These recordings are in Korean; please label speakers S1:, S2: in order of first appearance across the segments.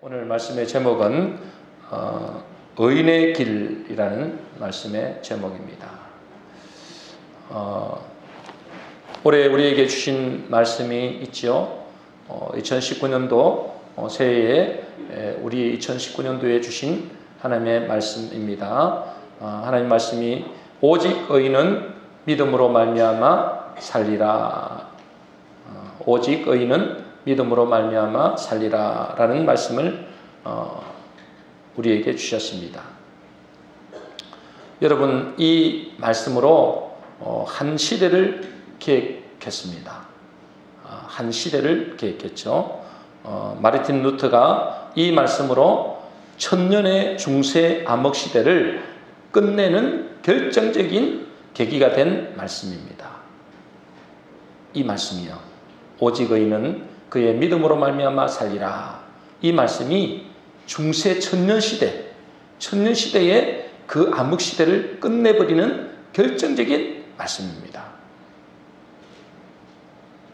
S1: 오늘 말씀의 제목은 의인의 길이라는 말씀의 제목입니다. 올해 우리에게 주신 말씀이 있지요. 2019년도 새해에 우리 2019년도에 주신 하나님의 말씀입니다. 하나님 말씀이 오직 의인은 믿음으로 말미암아 살리라. 오직 의인은 믿음으로 말미암아 살리라라는 말씀을 우리에게 주셨습니다. 여러분, 이 말씀으로 한 시대를 기획했습니다. 한 시대를 기획했죠. 마르틴 루터가 이 말씀으로 천년의 중세 암흑 시대를 끝내는 결정적인 계기가 된 말씀입니다. 이 말씀이요. 오직 의인은 그의 믿음으로 말미암아 살리라. 이 말씀이 중세 천년시대의 그 암흑시대를 끝내버리는 결정적인 말씀입니다.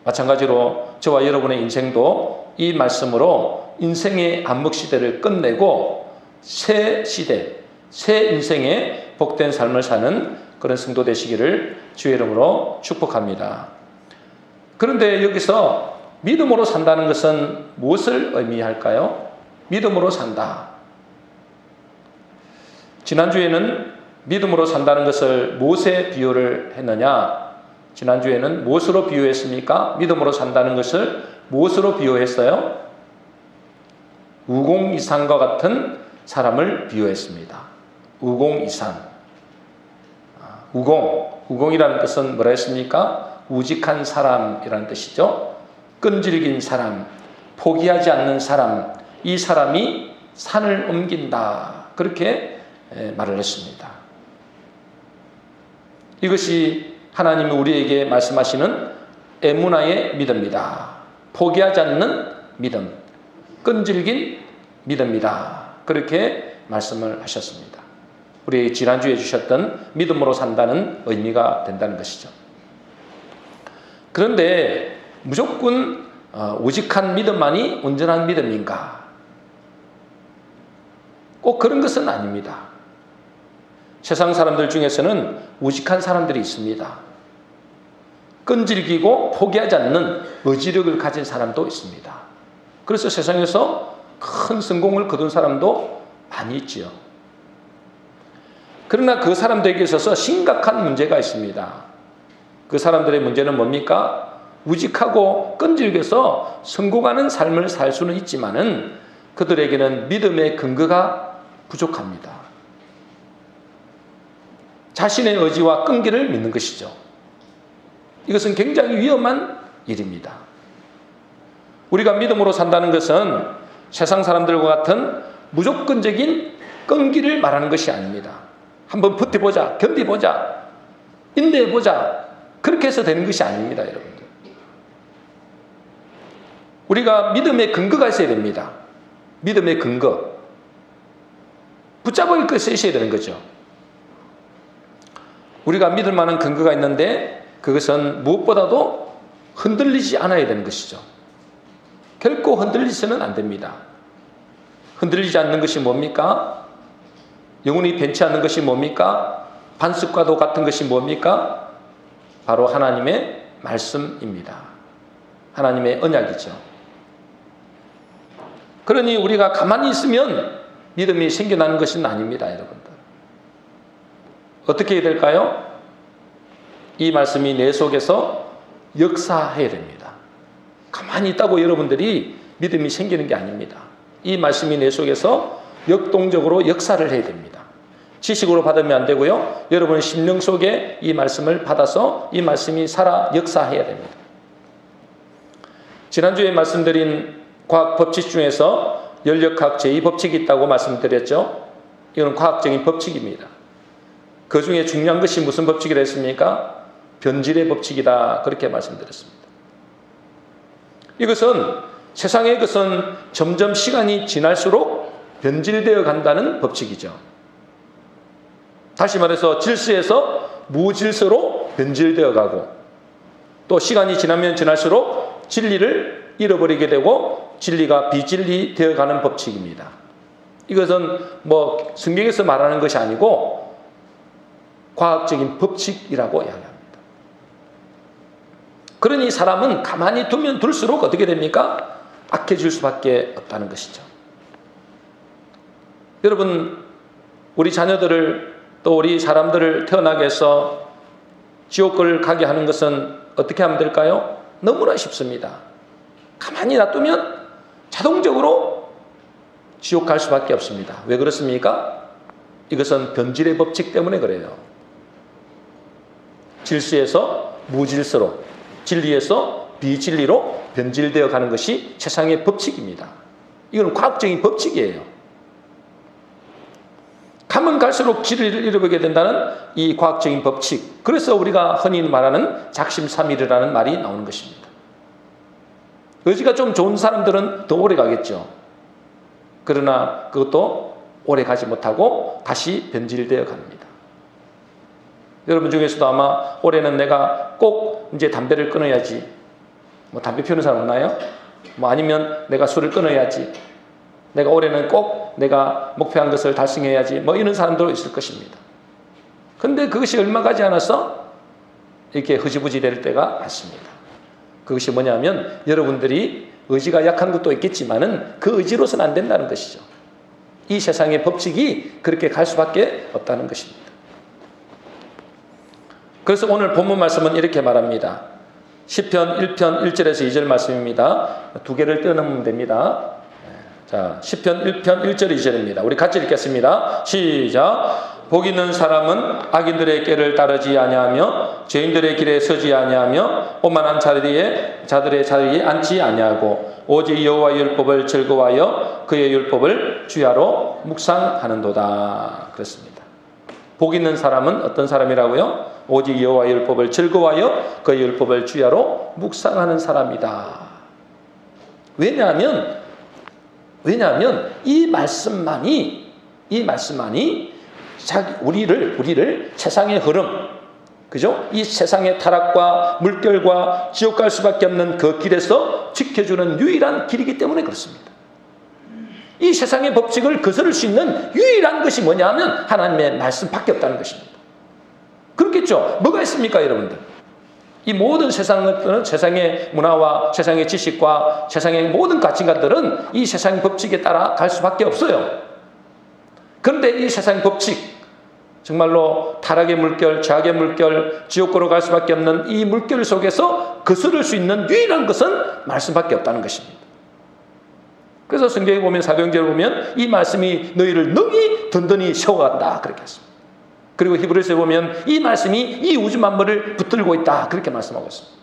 S1: 마찬가지로 저와 여러분의 인생도 이 말씀으로 인생의 암흑시대를 끝내고 새 시대, 새 인생의 복된 삶을 사는 그런 성도 되시기를 주의 이름으로 축복합니다. 그런데 여기서 믿음으로 산다는 것은 무엇을 의미할까요? 믿음으로 산다. 지난주에는 믿음으로 산다는 것을 무엇에 비유를 했느냐? 지난주에는 무엇으로 비유했습니까? 믿음으로 산다는 것을 무엇으로 비유했어요? 우공이산과 같은 사람을 비유했습니다. 우공이산. 우공이라는 뜻은 뭐라 했습니까? 우직한 사람이라는 뜻이죠. 끈질긴 사람, 포기하지 않는 사람, 이 사람이 산을 옮긴다. 그렇게 말을 했습니다. 이것이 하나님이 우리에게 말씀하시는 에무나의 믿음이다. 포기하지 않는 믿음, 끈질긴 믿음이다. 그렇게 말씀을 하셨습니다. 우리 지난주에 주셨던 믿음으로 산다는 의미가 된다는 것이죠. 그런데 무조건 우직한 믿음만이 온전한 믿음인가? 꼭 그런 것은 아닙니다. 세상 사람들 중에서는 우직한 사람들이 있습니다. 끈질기고 포기하지 않는 의지력을 가진 사람도 있습니다. 그래서 세상에서 큰 성공을 거둔 사람도 많이 있지요. 그러나 그 사람들에게 있어서 심각한 문제가 있습니다. 그 사람들의 문제는 뭡니까? 우직하고 끈질겨서 성공하는 삶을 살 수는 있지만은 그들에게는 믿음의 근거가 부족합니다. 자신의 의지와 끈기를 믿는 것이죠. 이것은 굉장히 위험한 일입니다. 우리가 믿음으로 산다는 것은 세상 사람들과 같은 무조건적인 끈기를 말하는 것이 아닙니다. 한번 버텨보자, 견디보자, 인내해보자, 그렇게 해서 되는 것이 아닙니다, 여러분들. 우리가 믿음의 근거가 있어야 됩니다. 믿음의 근거. 붙잡을 것이 있어야 되는 거죠. 우리가 믿을 만한 근거가 있는데 그것은 무엇보다도 흔들리지 않아야 되는 것이죠. 결코 흔들리서는 안 됩니다. 흔들리지 않는 것이 뭡니까? 영혼이 변치 않는 것이 뭡니까? 반석과도 같은 것이 뭡니까? 바로 하나님의 말씀입니다. 하나님의 언약이죠. 그러니 우리가 가만히 있으면 믿음이 생겨나는 것은 아닙니다, 여러분들. 어떻게 해야 될까요? 이 말씀이 내 속에서 역사해야 됩니다. 가만히 있다고 여러분들이 믿음이 생기는 게 아닙니다. 이 말씀이 내 속에서 역동적으로 역사를 해야 됩니다. 지식으로 받으면 안 되고요. 여러분의 심령 속에 이 말씀을 받아서 이 말씀이 살아 역사해야 됩니다. 지난주에 말씀드린 과학 법칙 중에서 연력학 제2법칙이 있다고 말씀드렸죠. 이건 과학적인 법칙입니다. 그 중에 중요한 것이 무슨 법칙이라 했습니까? 변질의 법칙이다. 그렇게 말씀드렸습니다. 이것은 세상의 것은 점점 시간이 지날수록 변질되어 간다는 법칙이죠. 다시 말해서 질서에서 무질서로 변질되어 가고 또 시간이 지나면 지날수록 진리를 잃어버리게 되고 진리가 비진리 되어가는 법칙입니다. 이것은 뭐 성경에서 말하는 것이 아니고 과학적인 법칙이라고 이야기합니다. 그러니 사람은 가만히 두면 둘수록 어떻게 됩니까? 악해질 수밖에 없다는 것이죠. 여러분, 우리 자녀들을 또 우리 사람들을 태어나게 해서 지옥을 가게 하는 것은 어떻게 하면 될까요? 너무나 쉽습니다. 가만히 놔두면 자동적으로 지옥 갈 수밖에 없습니다. 왜 그렇습니까? 이것은 변질의 법칙 때문에 그래요. 질서에서 무질서로, 진리에서 비진리로 변질되어 가는 것이 세상의 법칙입니다. 이건 과학적인 법칙이에요. 가면 갈수록 진리를 잃어버리게 된다는 이 과학적인 법칙. 그래서 우리가 흔히 말하는 작심삼일이라는 말이 나오는 것입니다. 의지가 좀 좋은 사람들은 더 오래 가겠죠. 그러나 그것도 오래 가지 못하고 다시 변질되어 갑니다. 여러분 중에서도 아마 올해는 내가 꼭 이제 담배를 끊어야지. 뭐 담배 피우는 사람 없나요? 뭐 아니면 내가 술을 끊어야지. 내가 올해는 꼭 내가 목표한 것을 달성해야지. 뭐 이런 사람도 있을 것입니다. 그런데 그것이 얼마 가지 않아서 이렇게 흐지부지 될 때가 많습니다. 그것이 뭐냐면 여러분들이 의지가 약한 것도 있겠지만은 그 의지로서는 안 된다는 것이죠. 이 세상의 법칙이 그렇게 갈 수밖에 없다는 것입니다. 그래서 오늘 본문 말씀은 이렇게 말합니다. 시편 1편 1절에서 2절 말씀입니다. 두 개를 떼어놓으면 됩니다. 자, 시편 1편 1절 2절입니다. 우리 같이 읽겠습니다. 시작. 복 있는 사람은 악인들의 꾀를 따르지 아니하며 죄인들의 길에 서지 아니하며 오만한 자들의 자리에 앉지 아니하고 오직 여호와의 율법을 즐거워하여 그의 율법을 주야로 묵상하는도다. 그렇습니다. 복 있는 사람은 어떤 사람이라고요? 오직 여호와의 율법을 즐거워하여 그의 율법을 주야로 묵상하는 사람이다. 왜냐하면 이 말씀만이 우리를 세상의 흐름, 그죠? 이 세상의 타락과 물결과 지옥 갈 수밖에 없는 그 길에서 지켜주는 유일한 길이기 때문에 그렇습니다. 이 세상의 법칙을 거스를 수 있는 유일한 것이 뭐냐면 하나님의 말씀밖에 없다는 것입니다. 그렇겠죠? 뭐가 있습니까, 여러분들? 이 모든 세상의 문화와 세상의 지식과 세상의 모든 가치관들은 이 세상의 법칙에 따라 갈 수밖에 없어요. 그런데 이 세상의 법칙, 정말로 타락의 물결, 죄악의 물결, 지옥으로 갈 수밖에 없는 이 물결 속에서 거스를 수 있는 유일한 것은 말씀밖에 없다는 것입니다. 그래서 성경에 보면, 사도행전에 보면 이 말씀이 너희를 능히 든든히 세워간다 그렇게 했습니다. 그리고 히브리서에 보면 이 말씀이 이 우주 만물을 붙들고 있다 그렇게 말씀하고 있습니다.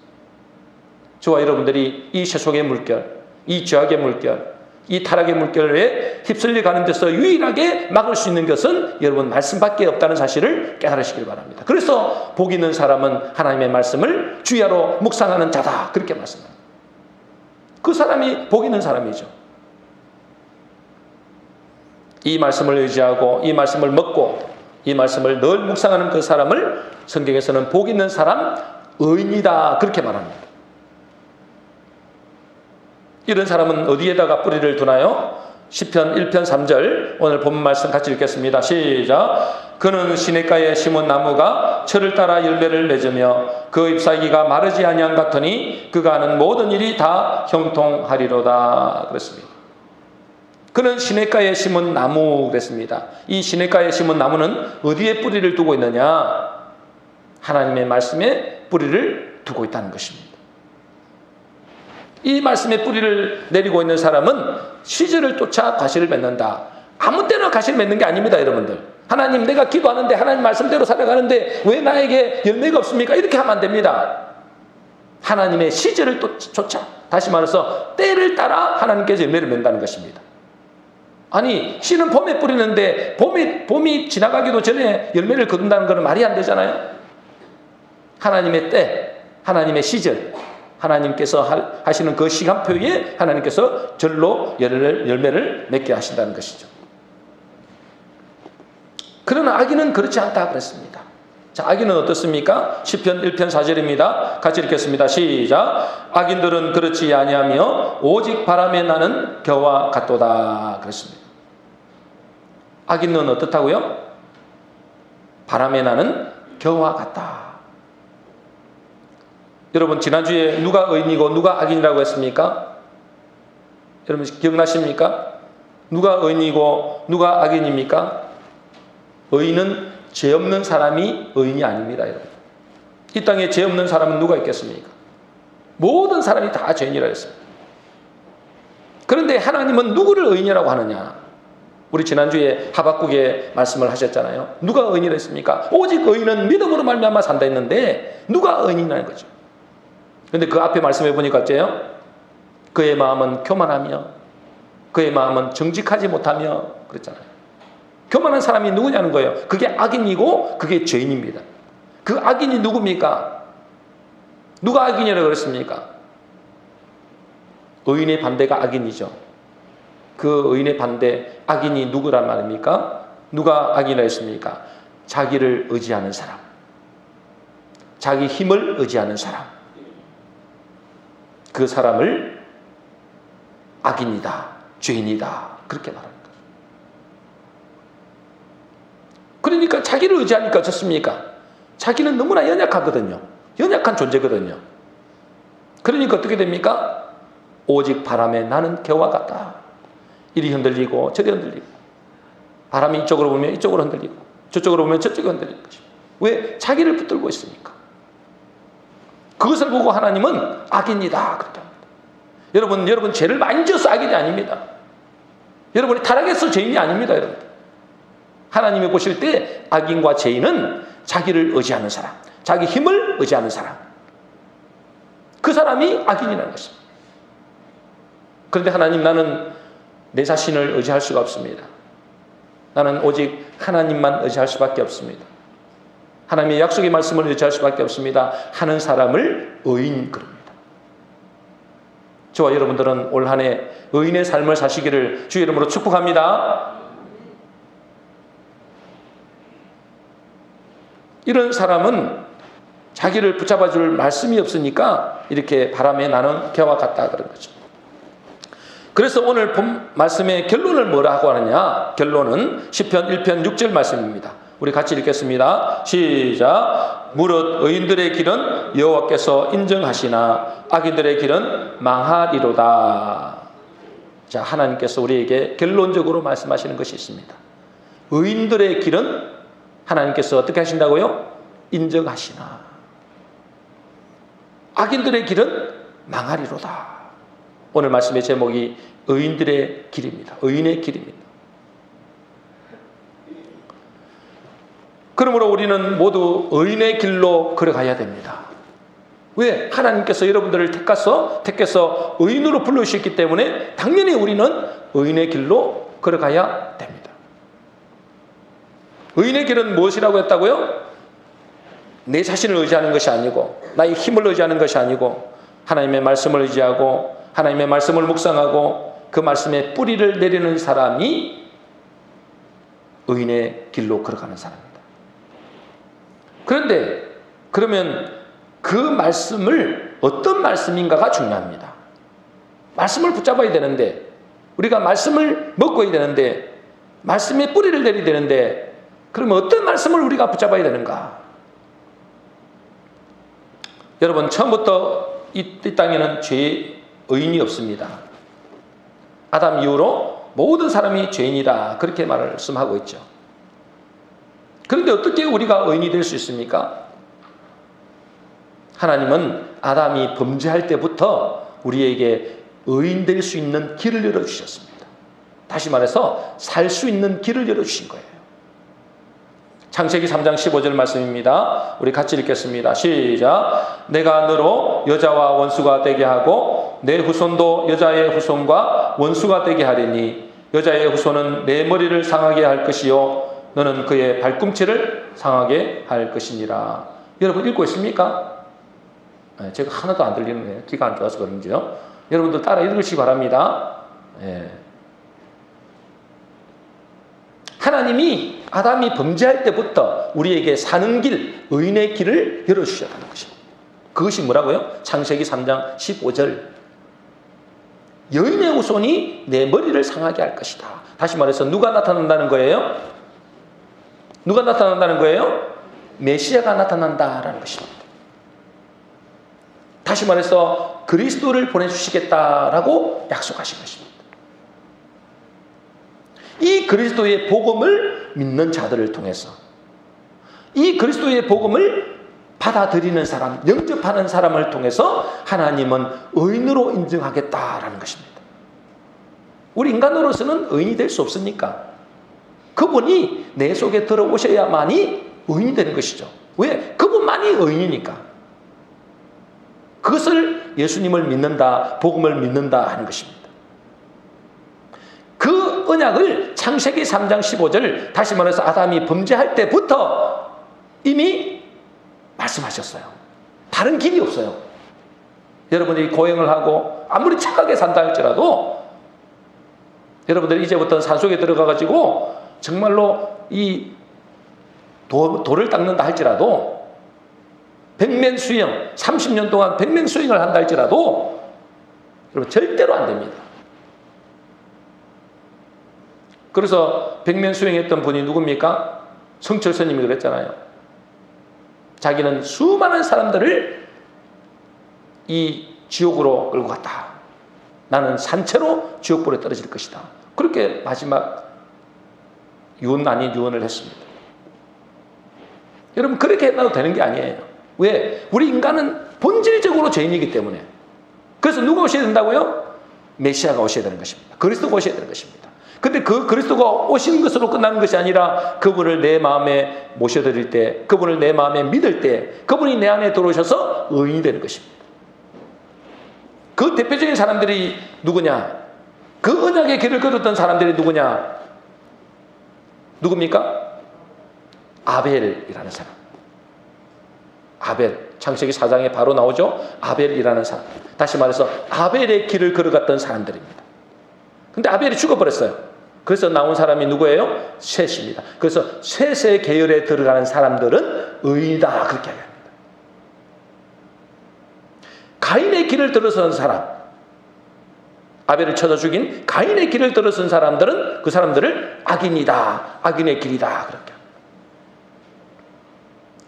S1: 저와 여러분들이 이 세속의 물결, 이 죄악의 물결, 이 타락의 물결에 휩쓸려 가는 데서 유일하게 막을 수 있는 것은 여러분 말씀밖에 없다는 사실을 깨달으시길 바랍니다. 그래서 복 있는 사람은 하나님의 말씀을 주야로 묵상하는 자다 그렇게 말씀합니다. 그 사람이 복 있는 사람이죠. 이 말씀을 의지하고 이 말씀을 먹고 이 말씀을 늘 묵상하는 그 사람을 성경에서는 복 있는 사람, 의인이다 그렇게 말합니다. 이런 사람은 어디에다가 뿌리를 두나요? 시편 1편 3절 오늘 본문 말씀 같이 읽겠습니다. 시작. 그는 시냇가에 심은 나무가 철을 따라 열매를 맺으며 그 잎사귀가 마르지 아니한 같으니 그가 하는 모든 일이 다 형통하리로다 그랬습니다. 그는 시냇가에 심은 나무 그랬습니다. 이 시냇가에 심은 나무는 어디에 뿌리를 두고 있느냐? 하나님의 말씀에 뿌리를 두고 있다는 것입니다. 이 말씀에 뿌리를 내리고 있는 사람은 시절을 쫓아 과실을 맺는다. 아무 때나 과실을 맺는 게 아닙니다, 여러분들. 하나님, 내가 기도하는데 하나님 말씀대로 살아가는데 왜 나에게 열매가 없습니까? 이렇게 하면 안 됩니다. 하나님의 시절을 쫓아, 다시 말해서 때를 따라 하나님께서 열매를 맺는다는 것입니다. 아니, 씨는 봄에 뿌리는데 봄이 지나가기도 전에 열매를 거둔다는 것은 말이 안 되잖아요. 하나님의 때, 하나님의 시절, 하나님께서 하시는 그 시간표에 하나님께서 절로 열매를 맺게 하신다는 것이죠. 그러나 악인은 그렇지 않다 그랬습니다. 자, 악인은 어떻습니까? 시편 1편 4절입니다. 같이 읽겠습니다. 시작. 악인들은 그렇지 아니하며 오직 바람에 나는 겨와 같도다. 그랬습니다. 악인은 어떻다고요? 바람에 나는 겨와 같다. 여러분, 지난주에 누가 의인이고 누가 악인이라고 했습니까? 여러분 기억나십니까? 누가 의인이고 누가 악인입니까? 의인은 죄 없는 사람이 의인이 아닙니다, 여러분. 이 땅에 죄 없는 사람은 누가 있겠습니까? 모든 사람이 다 죄인이라 했습니다. 그런데 하나님은 누구를 의인이라고 하느냐? 우리 지난주에 하박국에 말씀을 하셨잖아요. 누가 의인이라 했습니까? 오직 의인은 믿음으로 말미암아 산다 했는데 누가 의인이라는 거죠. 그런데 그 앞에 말씀해 보니까 어째요? 그의 마음은 교만하며 그의 마음은 정직하지 못하며 그랬잖아요. 교만한 사람이 누구냐는 거예요. 그게 악인이고 그게 죄인입니다. 그 악인이 누굽니까? 누가 악인이라고 그랬습니까? 의인의 반대가 악인이죠. 그 의인의 반대 악인이 누구란 말입니까? 누가 악인이라 했습니까? 자기를 의지하는 사람, 자기 힘을 의지하는 사람, 그 사람을 악인이다, 죄인이다 그렇게 말합니다. 그러니까 자기를 의지하니까 어떻습니까? 자기는 너무나 연약하거든요. 연약한 존재거든요. 그러니까 어떻게 됩니까? 오직 바람에 나는 겨와 같다. 이리 흔들리고 저리 흔들리고, 바람이 이쪽으로 불면 이쪽으로 흔들리고 저쪽으로 불면 저쪽으로 흔들리는 것입니다. 왜? 자기를 붙들고 있으니까. 그것을 보고 하나님은 악인이다 그렇게 합니다. 여러분 죄를 많이 지어서 악인이 아닙니다. 여러분이 타락해서 죄인이 아닙니다. 여러분, 하나님이 보실 때 악인과 죄인은 자기를 의지하는 사람, 자기 힘을 의지하는 사람, 그 사람이 악인이라는 것입니다. 그런데 하나님, 나는 내 자신을 의지할 수가 없습니다. 나는 오직 하나님만 의지할 수밖에 없습니다. 하나님의 약속의 말씀을 의지할 수밖에 없습니다 하는 사람을 의인 그럽니다. 저와 여러분들은 올 한 해 의인의 삶을 사시기를 주의 이름으로 축복합니다. 이런 사람은 자기를 붙잡아줄 말씀이 없으니까 이렇게 바람에 나는 겨와 같다 그런 거죠. 그래서 오늘 본 말씀의 결론을 뭐라고 하느냐? 결론은 시편 1편 6절 말씀입니다. 우리 같이 읽겠습니다. 시작. 무릇 의인들의 길은 여호와께서 인정하시나 악인들의 길은 망하리로다. 자, 하나님께서 우리에게 결론적으로 말씀하시는 것이 있습니다. 의인들의 길은 하나님께서 어떻게 하신다고요? 인정하시나. 악인들의 길은 망하리로다. 오늘 말씀의 제목이 의인들의 길입니다. 의인의 길입니다. 그러므로 우리는 모두 의인의 길로 걸어가야 됩니다. 왜? 하나님께서 여러분들을 택해서 의인으로 불러주셨기 때문에 당연히 우리는 의인의 길로 걸어가야 됩니다. 의인의 길은 무엇이라고 했다고요? 내 자신을 의지하는 것이 아니고, 나의 힘을 의지하는 것이 아니고, 하나님의 말씀을 의지하고 하나님의 말씀을 묵상하고 그 말씀에 뿌리를 내리는 사람이 의인의 길로 걸어가는 사람입니다. 그런데 그러면 그 말씀을 어떤 말씀인가가 중요합니다. 말씀을 붙잡아야 되는데, 우리가 말씀을 먹어야 되는데, 말씀에 뿌리를 내려야 되는데, 그러면 어떤 말씀을 우리가 붙잡아야 되는가? 여러분, 처음부터 이 땅에는 의인이 없습니다. 아담 이후로 모든 사람이 죄인이다 그렇게 말씀하고 있죠. 그런데 어떻게 우리가 의인이 될 수 있습니까? 하나님은 아담이 범죄할 때부터 우리에게 의인 될 수 있는 길을 열어주셨습니다. 다시 말해서 살 수 있는 길을 열어주신 거예요. 창세기 3장 15절 말씀입니다. 우리 같이 읽겠습니다. 시작. 내가 너로 여자와 원수가 되게 하고 내 후손도 여자의 후손과 원수가 되게 하리니 여자의 후손은 내 머리를 상하게 할 것이요 너는 그의 발꿈치를 상하게 할 것이니라. 여러분 읽고 있습니까? 제가 하나도 안 들리는데 귀가 안 좋아서 그런지요. 여러분들 따라 읽으시기 바랍니다. 하나님이 아담이 범죄할 때부터 우리에게 사는 길, 의인의 길을 열어주셨다는 것입니다. 그것이 뭐라고요? 창세기 3장 15절. 여인의 후손이 내 머리를 상하게 할 것이다. 다시 말해서 누가 나타난다는 거예요? 누가 나타난다는 거예요? 메시아가 나타난다라는 것입니다. 다시 말해서 그리스도를 보내주시겠다라고 약속하신 것입니다. 이 그리스도의 복음을 믿는 자들을 통해서, 이 그리스도의 복음을 받아들이는 사람, 영접하는 사람을 통해서 하나님은 의인으로 인정하겠다라는 것입니다. 우리 인간으로서는 의인이 될 수 없으니까 그분이 내 속에 들어오셔야만이 의인이 되는 것이죠. 왜? 그분만이 의인이니까. 그것을 예수님을 믿는다, 복음을 믿는다 하는 것입니다. 그 언약을 창세기 3장 15절, 다시 말해서 아담이 범죄할 때부터 이미 말씀하셨어요. 다른 길이 없어요. 여러분들이 고행을 하고 아무리 착하게 산다 할지라도 여러분들이 이제부터 산속에 들어가가지고 정말로 이 돌을 닦는다 할지라도 백면수영 30년 동안 백면수영을 한다 할지라도 여러분 절대로 안 됩니다. 그래서 백면수영했던 분이 누굽니까? 성철 스님이 그랬잖아요. 자기는 수많은 사람들을 이 지옥으로 끌고 갔다. 나는 산채로 지옥불에 떨어질 것이다. 그렇게 마지막 유언 아닌 유언을 했습니다. 여러분 그렇게 해도 되는 게 아니에요. 왜? 우리 인간은 본질적으로 죄인이기 때문에. 그래서 누가 오셔야 된다고요? 메시아가 오셔야 되는 것입니다. 그리스도가 오셔야 되는 것입니다. 근데 그 그리스도가 오신 것으로 끝나는 것이 아니라 그분을 내 마음에 모셔드릴 때, 그분을 내 마음에 믿을 때 그분이 내 안에 들어오셔서 의인이 되는 것입니다. 그 대표적인 사람들이 누구냐? 그 언약의 길을 걸었던 사람들이 누구냐? 누굽니까? 아벨이라는 사람. 아벨. 창세기 4장에 바로 나오죠? 아벨이라는 사람. 다시 말해서 아벨의 길을 걸어갔던 사람들입니다. 근데 아벨이 죽어버렸어요. 그래서 나온 사람이 누구예요? 셋입니다. 그래서 셋의 계열에 들어가는 사람들은 의인이다. 그렇게 합니다. 가인의 길을 들어선 사람, 아벨을 쳐서 죽인 가인의 길을 들어선 사람들은 그 사람들을 악인이다. 악인의 길이다. 그렇게 합니다.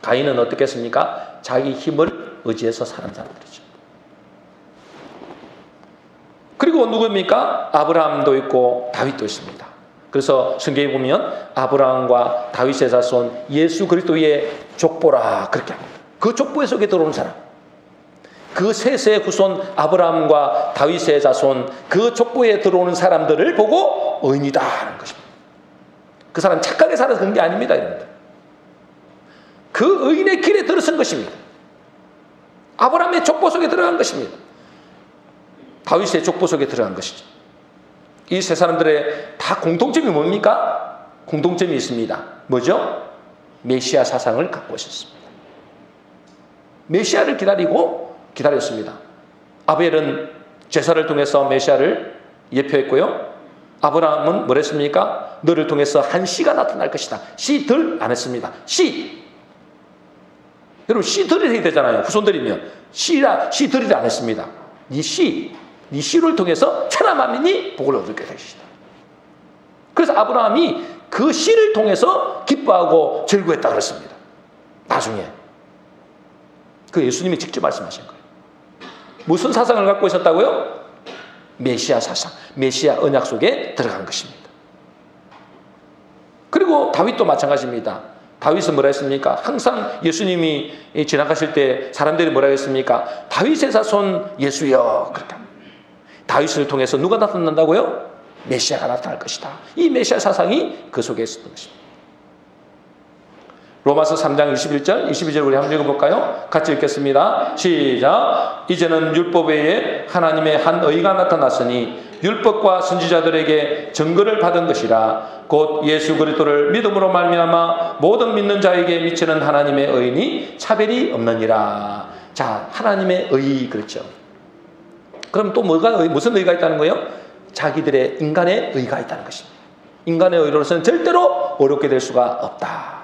S1: 가인은 어떻게 했습니까? 자기 힘을 의지해서 사는 사람들이죠. 그리고 누구입니까? 아브라함도 있고 다윗도 있습니다. 그래서 성경에 보면 아브라함과 다윗의 자손 예수 그리스도의 족보라 그렇게 합니다. 그 족보 속에 들어오는 사람, 그 셋의 후손 아브라함과 다윗의 자손 그 족보에 들어오는 사람들을 보고 의인이다 하는 것입니다. 그 사람 착하게 살아서 그런 게 아닙니다. 여러분들. 그 의인의 길에 들어선 것입니다. 아브라함의 족보 속에 들어간 것입니다. 다윗의 족보 속에 들어간 것이죠. 이 세 사람들의 다 공통점이 뭡니까? 공통점이 있습니다. 뭐죠? 메시아 사상을 갖고 있었습니다. 메시아를 기다렸습니다. 아벨은 제사를 통해서 메시아를 예표했고요. 아브라함은 뭐랬습니까? 너를 통해서 한 씨가 나타날 것이다. 씨들 안 했습니다. 씨. 여러분 씨들이 해야 되잖아요. 후손들이면 씨들이 안 했습니다. 네 씨를 통해서 천하만민이 복을 얻을 것이다. 그래서 아브라함이 그 씨를 통해서 기뻐하고 즐거워했다 그랬습니다. 나중에 그 예수님이 직접 말씀하신 거예요. 무슨 사상을 갖고 있었다고요? 메시아 사상, 메시아 언약 속에 들어간 것입니다. 그리고 다윗도 마찬가지입니다. 다윗은 뭐라 했습니까? 항상 예수님이 지나가실 때 사람들이 뭐라 했습니까? 다윗의 자손 예수여. 그렇게 합니다. 다윗을 통해서 누가 나타난다고요? 메시아가 나타날 것이다. 이 메시아 사상이 그 속에 있었던 것입니다. 로마서 3장 21절, 22절 우리 한번 읽어볼까요? 같이 읽겠습니다. 시작. 이제는 율법 외에 하나님의 한 의가 나타났으니 율법과 선지자들에게 증거를 받은 것이라. 곧 예수 그리스도를 믿음으로 말미암아 모든 믿는 자에게 미치는 하나님의 의인이 차별이 없느니라. 자, 하나님의 의 그렇죠. 그럼 또 무슨 의가 있다는 거예요? 자기들의 인간의 의가 있다는 것입니다. 인간의 의로서는 절대로 어렵게 될 수가 없다.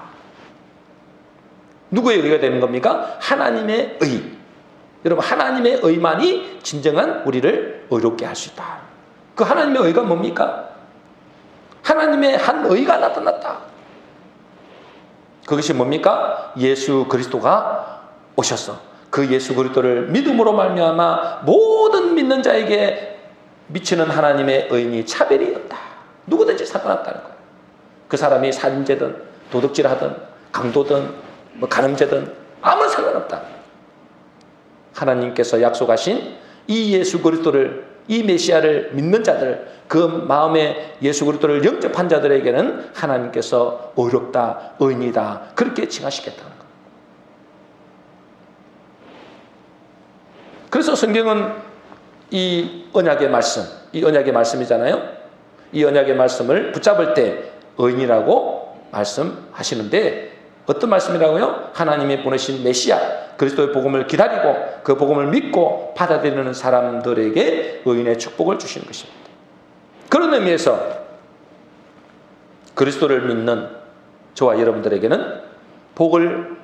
S1: 누구의 의가 되는 겁니까? 하나님의 의. 여러분, 하나님의 의만이 진정한 우리를 의롭게 할 수 있다. 그 하나님의 의가 뭡니까? 하나님의 한 의가 나타났다. 그것이 뭡니까? 예수 그리스도가 오셔서 그 예수 그리스도를 믿음으로 말미암아 모든 믿는 자에게 미치는 하나님의 의인이 차별이 없다. 누구든지 상관없다는 거예요. 그 사람이 살인죄든 도둑질하든 강도든 간음죄든 아무런 상관없다. 하나님께서 약속하신 이 예수 그리스도를, 이 메시아를 믿는 자들, 그 마음에 예수 그리스도를 영접한 자들에게는 하나님께서 의롭다, 의인이다, 그렇게 칭하시겠다는 거예요. 그래서 성경은 이 언약의 말씀, 이 언약의 말씀이잖아요. 이 언약의 말씀을 붙잡을 때 의인이라고 말씀하시는데, 어떤 말씀이라고요? 하나님이 보내신 메시아 그리스도의 복음을 기다리고 그 복음을 믿고 받아들이는 사람들에게 의인의 축복을 주시는 것입니다. 그런 의미에서 그리스도를 믿는 저와 여러분들에게는 복을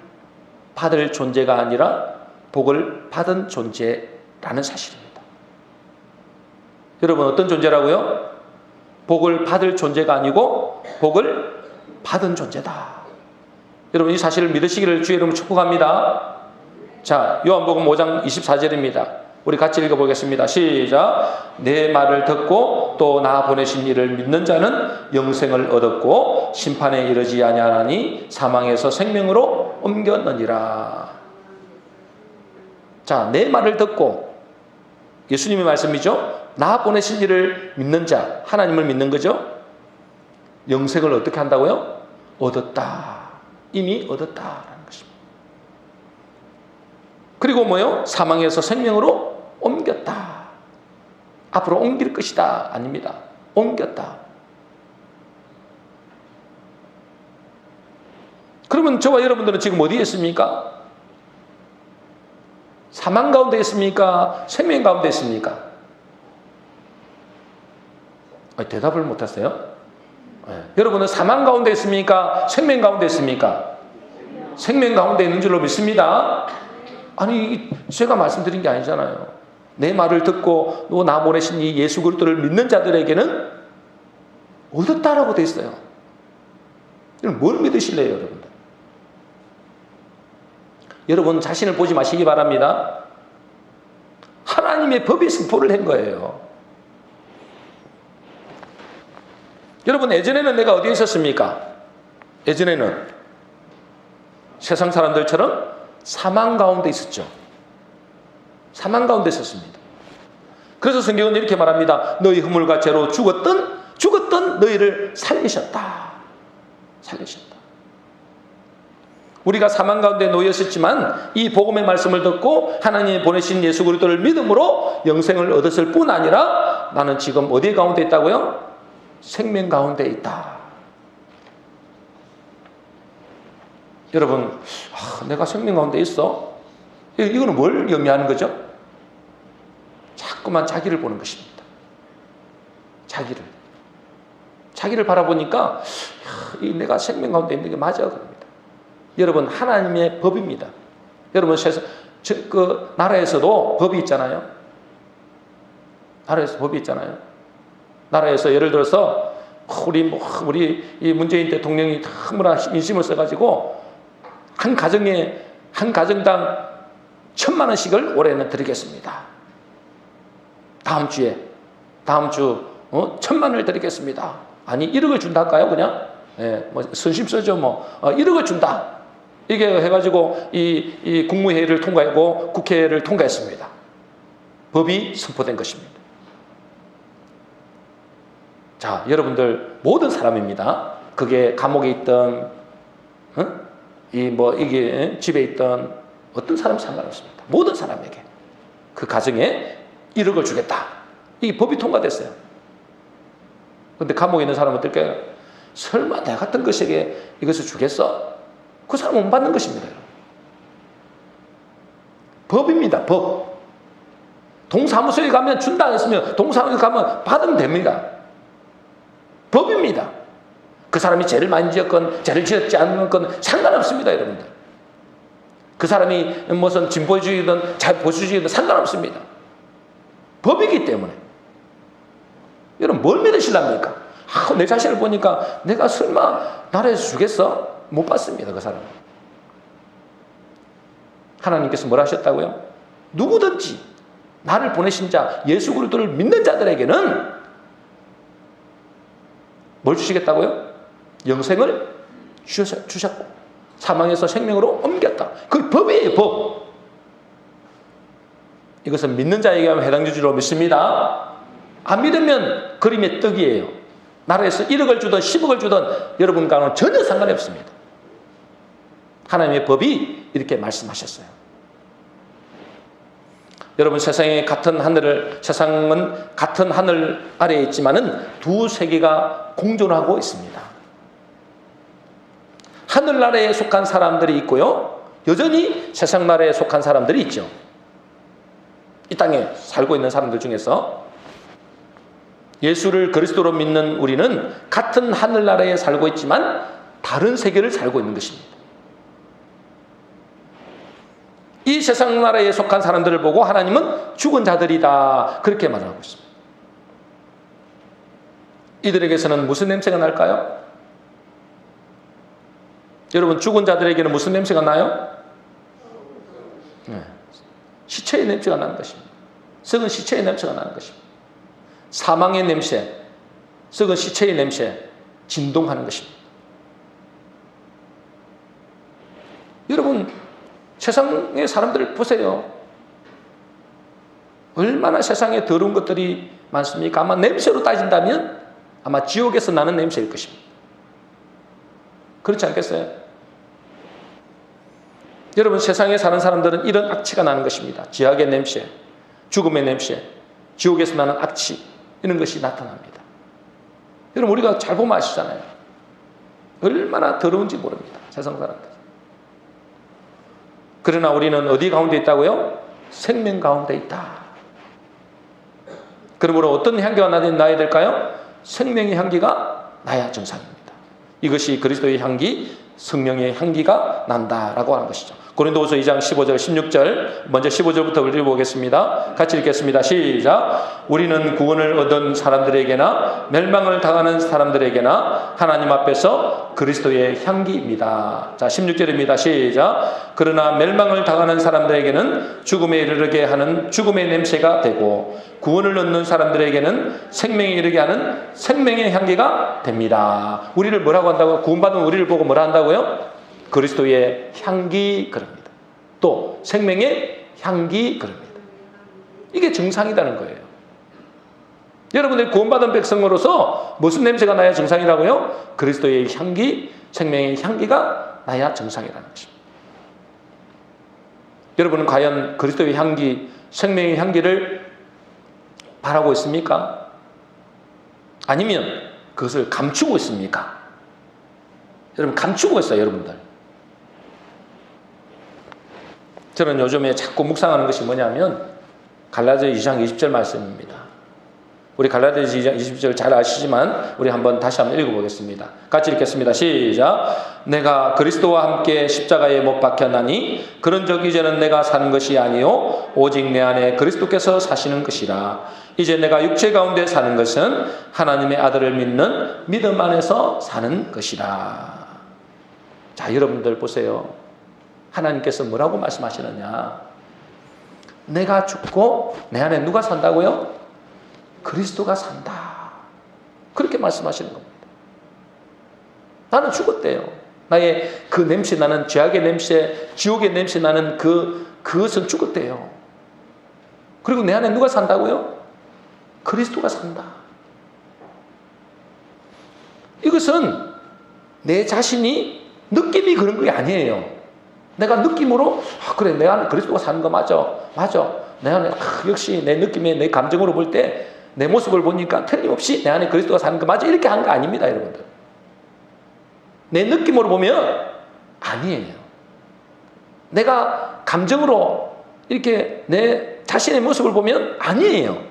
S1: 받을 존재가 아니라 복을 받은 존재라는 사실입니다. 여러분, 어떤 존재라고요? 복을 받을 존재가 아니고 복을 받은 존재다. 여러분, 이 사실을 믿으시기를 주의 이름으로 축복합니다. 자, 요한복음 5장 24절입니다. 우리 같이 읽어보겠습니다. 시작. 내 말을 듣고 또 나 보내신 이를 믿는 자는 영생을 얻었고 심판에 이르지 아니하나니 사망에서 생명으로 옮겼느니라. 자, 내 말을 듣고, 예수님의 말씀이죠. 나 보내신 이를 믿는 자, 하나님을 믿는 거죠. 영생을 어떻게 한다고요? 얻었다. 이미 얻었다라는 것입니다. 그리고 뭐요? 사망에서 생명으로 옮겼다. 앞으로 옮길 것이다. 아닙니다. 옮겼다. 그러면 저와 여러분들은 지금 어디에 있습니까? 사망 가운데 있습니까? 생명 가운데 있습니까? 대답을 못했어요. 여러분은 사망 가운데 있습니까? 생명 가운데 있습니까? 생명 가운데 있는 줄로 믿습니다. 아니, 제가 말씀드린 게 아니잖아요. 내 말을 듣고 또 나 보내신 이 예수 그리스도를 믿는 자들에게는 얻었다라고 되어 있어요. 뭘 믿으실래요, 여러분들? 여러분 자신을 보지 마시기 바랍니다. 하나님의 법이 선포를 한 거예요. 여러분, 예전에는 내가 어디에 있었습니까? 예전에는 세상 사람들처럼 사망 가운데 있었죠. 사망 가운데 있었습니다. 그래서 성경은 이렇게 말합니다. 너희 허물과 죄로 죽었던 너희를 살리셨다. 살리셨다. 우리가 사망 가운데 놓였었지만 이 복음의 말씀을 듣고 하나님이 보내신 예수 그리스도를 믿음으로 영생을 얻었을 뿐 아니라 나는 지금 어디 가운데 있다고요? 생명 가운데 있다. 여러분, 내가 생명 가운데 있어? 이거는 뭘 의미하는 거죠? 자꾸만 자기를 보는 것입니다. 자기를 바라보니까 내가 생명 가운데 있는 게 맞아 그럽니다. 여러분, 하나님의 법입니다. 여러분, 그 나라에서도 법이 있잖아요. 나라에서 법이 있잖아요. 나라에서 예를 들어서 우리 이 문재인 대통령이 너무나 인심을 써가지고 한 가정당 1,000만 원씩을 올해는 드리겠습니다. 다음 주 1,000만 원을 드리겠습니다. 아니 1억을 준다 할까요? 그냥 선심 써죠. 1억을 준다. 이게 해가지고 이 국무회의를 통과하고 국회를 통과했습니다. 법이 선포된 것입니다. 자, 여러분들 모든 사람입니다. 그게 감옥에 있던 이게 집에 있던 어떤 사람 상관없습니다. 모든 사람에게 그 가정에 1억을 주겠다. 이 법이 통과됐어요. 그런데 감옥에 있는 사람은 어떨까요? 설마 내 같은 것에게 이것을 주겠어? 그 사람은 못 받는 것입니다. 법입니다. 법. 동사무소에 가면 준다 했으면 동사무소에 가면 받으면 됩니다. 법입니다. 그 사람이 죄를 많이 지었건 죄를 지었지 않은 건 상관없습니다, 여러분들. 그 사람이 무슨 진보주의든 보수주의든 상관없습니다. 법이기 때문에. 여러분 뭘 믿으시랍니까? 내 자신을 보니까 내가 설마 나라에서 주겠어? 못 받습니다, 그 사람은. 하나님께서 뭐라 하셨다고요? 누구든지 나를 보내신 자 예수 그리스도를 믿는 자들에게는 뭘 주시겠다고요? 영생을 주셨고 사망에서 생명으로 옮겼다. 그 법이에요, 법. 이것은 믿는 자에게만 해당될 줄로 믿습니다. 안 믿으면 그림의 떡이에요. 나라에서 1억을 주든 10억을 주든 여러분과는 전혀 상관이 없습니다. 하나님의 법이 이렇게 말씀하셨어요. 여러분 세상은 같은 하늘 아래에 있지만은 두 세계가 공존하고 있습니다. 하늘나라에 속한 사람들이 있고요. 여전히 세상 나라에 속한 사람들이 있죠. 이 땅에 살고 있는 사람들 중에서 예수를 그리스도로 믿는 우리는 같은 하늘나라에 살고 있지만 다른 세계를 살고 있는 것입니다. 이 세상 나라에 속한 사람들을 보고 하나님은 죽은 자들이다 그렇게 말하고 있습니다. 이들에게서는 무슨 냄새가 날까요? 여러분 죽은 자들에게는 무슨 냄새가 나요? 시체의 냄새가 나는 것입니다. 썩은 시체의 냄새가 나는 것입니다. 사망의 냄새, 썩은 시체의 냄새, 진동하는 것입니다. 여러분 세상의 사람들을 보세요. 얼마나 세상에 더러운 것들이 많습니까? 아마 냄새로 따진다면 아마 지옥에서 나는 냄새일 것입니다. 그렇지 않겠어요? 여러분 세상에 사는 사람들은 이런 악취가 나는 것입니다. 지옥의 냄새, 죽음의 냄새, 지옥에서 나는 악취 이런 것이 나타납니다. 여러분 우리가 잘 보면 아시잖아요. 얼마나 더러운지 모릅니다. 세상 사람들. 그러나 우리는 어디 가운데 있다고요? 생명 가운데 있다. 그러므로 어떤 향기가 나야 될까요? 생명의 향기가 나야 정상입니다. 이것이 그리스도의 향기, 성령의 향기가 난다라고 하는 것이죠. 고린도후서 2장 15절 16절 먼저 15절부터 읽어보겠습니다. 같이 읽겠습니다. 시작. 우리는 구원을 얻은 사람들에게나 멸망을 당하는 사람들에게나 하나님 앞에서 그리스도의 향기입니다. 자 16절입니다. 시작. 그러나 멸망을 당하는 사람들에게는 죽음에 이르게 하는 죽음의 냄새가 되고 구원을 얻는 사람들에게는 생명에 이르게 하는 생명의 향기가 됩니다. 우리를 뭐라고 한다고요? 구원받은 우리를 보고 뭐라 한다고요? 그리스도의 향기 그럽니다. 또 생명의 향기 그럽니다. 이게 정상이라는 거예요. 여러분들 구원받은 백성으로서 무슨 냄새가 나야 정상이라고요? 그리스도의 향기, 생명의 향기가 나야 정상이라는 것입니다. 여러분은 과연 그리스도의 향기, 생명의 향기를 바라고 있습니까? 아니면 그것을 감추고 있습니까? 여러분 감추고 있어요, 여러분들. 저는 요즘에 자꾸 묵상하는 것이 뭐냐면 갈라디아 2장 20절 말씀입니다. 우리 갈라디아 2장 20절 잘 아시지만 우리 다시 한번 읽어보겠습니다. 같이 읽겠습니다. 시작. 내가 그리스도와 함께 십자가에 못 박혔나니 그런즉 이제는 내가 사는 것이 아니요 오직 내 안에 그리스도께서 사시는 것이라. 이제 내가 육체 가운데 사는 것은 하나님의 아들을 믿는 믿음 안에서 사는 것이라. 자, 여러분들 보세요. 하나님께서 뭐라고 말씀하시느냐? 내가 죽고 내 안에 누가 산다고요? 그리스도가 산다. 그렇게 말씀하시는 겁니다. 나는 죽었대요. 나의 그 냄새 나는 죄악의 냄새, 지옥의 냄새 나는 그것은 죽었대요. 그리고 내 안에 누가 산다고요? 그리스도가 산다. 이것은 내 자신이 느낌이 그런 게 아니에요. 내가 느낌으로 그래 내 안에 그리스도가 사는 거 맞아. 내 안에 역시 내 느낌에 내 감정으로 볼 때 내 모습을 보니까 틀림없이 내 안에 그리스도가 사는 거 맞아. 이렇게 한 거 아닙니다, 여러분들. 내 느낌으로 보면 아니에요. 내가 감정으로 이렇게 내 자신의 모습을 보면 아니에요.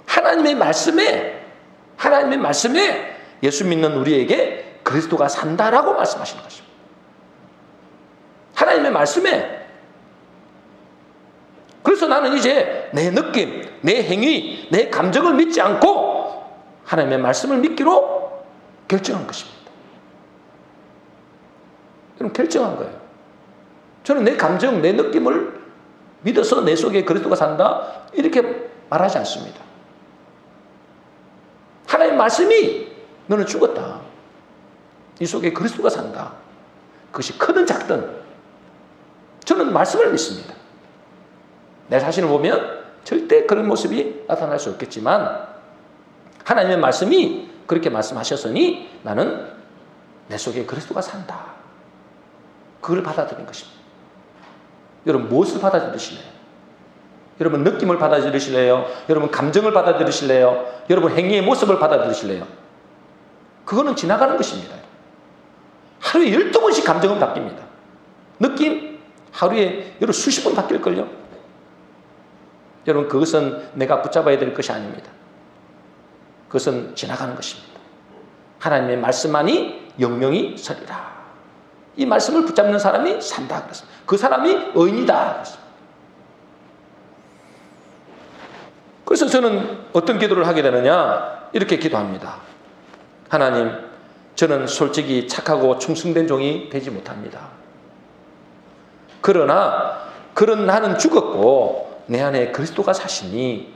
S1: 하나님의 말씀에 하나님의 말씀에 예수 믿는 우리에게 그리스도가 산다라고 말씀하시는 것입니다. 하나님의 말씀에. 그래서 나는 이제 내 느낌, 내 행위, 내 감정을 믿지 않고 하나님의 말씀을 믿기로 결정한 것입니다. 그럼 결정한 거예요. 저는 내 감정, 내 느낌을 믿어서 내 속에 그리스도가 산다 이렇게 말하지 않습니다. 하나님의 말씀이 너는 죽었다. 이 속에 그리스도가 산다. 그것이 크든 작든 저는 말씀을 믿습니다. 내 자신을 보면 절대 그런 모습이 나타날 수 없겠지만 하나님의 말씀이 그렇게 말씀하셨으니 나는 내 속에 그리스도가 산다. 그걸 받아들인 것입니다. 여러분 무엇을 받아들이실래요? 여러분 느낌을 받아들이실래요? 여러분 감정을 받아들이실래요? 여러분 행위의 모습을 받아들이실래요? 그거는 지나가는 것입니다. 하루에 12번씩 감정은 바뀝니다. 느낌? 하루에 여러분 수십 번 바뀔걸요? 여러분 그것은 내가 붙잡아야 될 것이 아닙니다. 그것은 지나가는 것입니다. 하나님의 말씀만이 영영이 서리라. 이 말씀을 붙잡는 사람이 산다 그랬습니다. 그 사람이 의인이다 그랬습니다. 그래서 저는 어떤 기도를 하게 되느냐 이렇게 기도합니다. 하나님, 저는 솔직히 착하고 충성된 종이 되지 못합니다. 그러나 그런 나는 죽었고 내 안에 그리스도가 사시니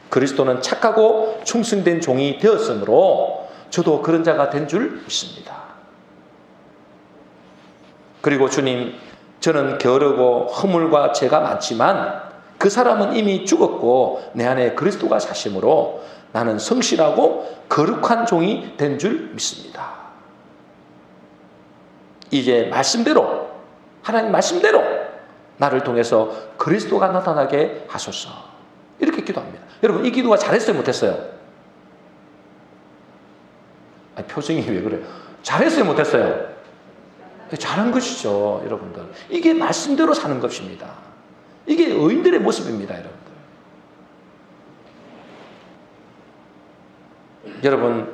S1: 그리스도는 착하고 충성된 종이 되었으므로 저도 그런 자가 된 줄 믿습니다. 그리고 주님, 저는 게으르고 허물과 죄가 많지만 그 사람은 이미 죽었고 내 안에 그리스도가 사심으로 나는 성실하고 거룩한 종이 된 줄 믿습니다. 이제 말씀대로, 하나님 말씀대로 나를 통해서 그리스도가 나타나게 하소서. 이렇게 기도합니다. 여러분 이 기도가 잘했어요 못했어요? 아니, 표정이 왜 그래요? 잘했어요 못했어요? 잘한 것이죠. 여러분들 이게 말씀대로 사는 것입니다. 이게 의인들의 모습입니다. 여러분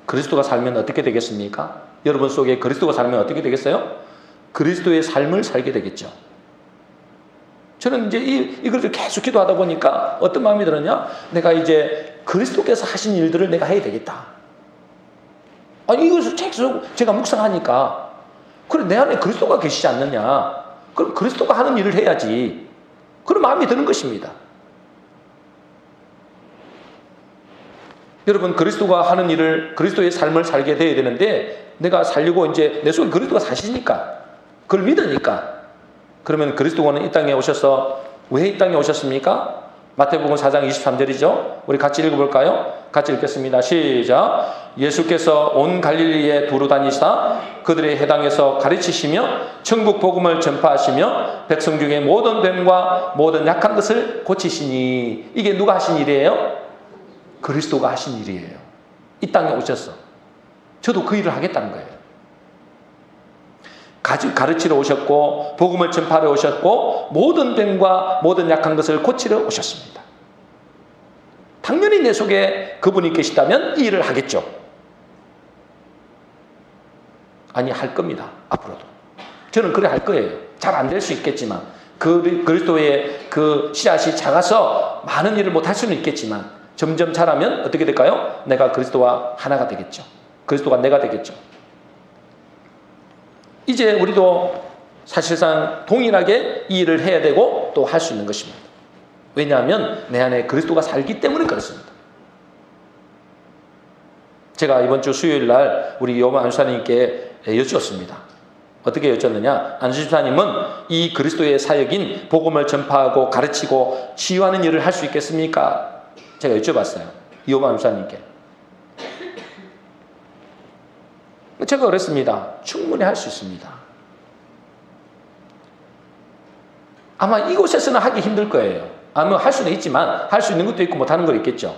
S1: 그리스도가 살면 어떻게 되겠습니까? 여러분 속에 그리스도가 살면 어떻게 되겠어요? 그리스도의 삶을 살게 되겠죠. 저는 이제 이걸 계속 기도하다 보니까 어떤 마음이 들었냐? 내가 이제 그리스도께서 하신 일들을 내가 해야 되겠다. 아니 이것을 계속 제가 묵상하니까 그래 내 안에 그리스도가 계시지 않느냐? 그럼 그리스도가 하는 일을 해야지. 그런 마음이 드는 것입니다. 여러분 그리스도가 하는 일을 그리스도의 삶을 살게 돼야 되는데 내가 살려고 이제 내 속에 그리스도가 사시니까 그걸 믿으니까 그러면 그리스도는 이 땅에 오셔서 왜 이 땅에 오셨습니까? 마태복음 4장 23절이죠. 우리 같이 읽어볼까요? 같이 읽겠습니다. 시작. 예수께서 온 갈릴리에 두루 다니시다 그들의 해당에서 가르치시며 천국 복음을 전파하시며 백성 중에 모든 뱀과 모든 약한 것을 고치시니. 이게 누가 하신 일이에요? 그리스도가 하신 일이에요. 이 땅에 오셔서 저도 그 일을 하겠다는 거예요. 가르치러 오셨고 복음을 전파하러 오셨고 모든 병과 모든 약한 것을 고치러 오셨습니다. 당연히 내 속에 그분이 계시다면 이 일을 하겠죠. 아니 할 겁니다. 앞으로도 저는 그래 할 거예요. 잘 안 될 수 있겠지만 그리스도의 그 씨앗이 작아서 많은 일을 못 할 수는 있겠지만 점점 자라면 어떻게 될까요? 내가 그리스도와 하나가 되겠죠. 그리스도가 내가 되겠죠. 이제 우리도 사실상 동일하게 이 일을 해야 되고 또 할 수 있는 것입니다. 왜냐하면 내 안에 그리스도가 살기 때문에 그렇습니다. 제가 이번 주 수요일 날 우리 여보 안수사님께 여쭈었습니다. 어떻게 여쭈었느냐? 안수사님은 이 그리스도의 사역인 복음을 전파하고 가르치고 치유하는 일을 할 수 있겠습니까? 제가 여쭤봤어요. 여보 안수사님께. 제가 그랬습니다. 충분히 할 수 있습니다. 아마 이곳에서는 하기 힘들 거예요. 아마 할 수는 있지만 할 수 있는 것도 있고 못하는 거 있겠죠.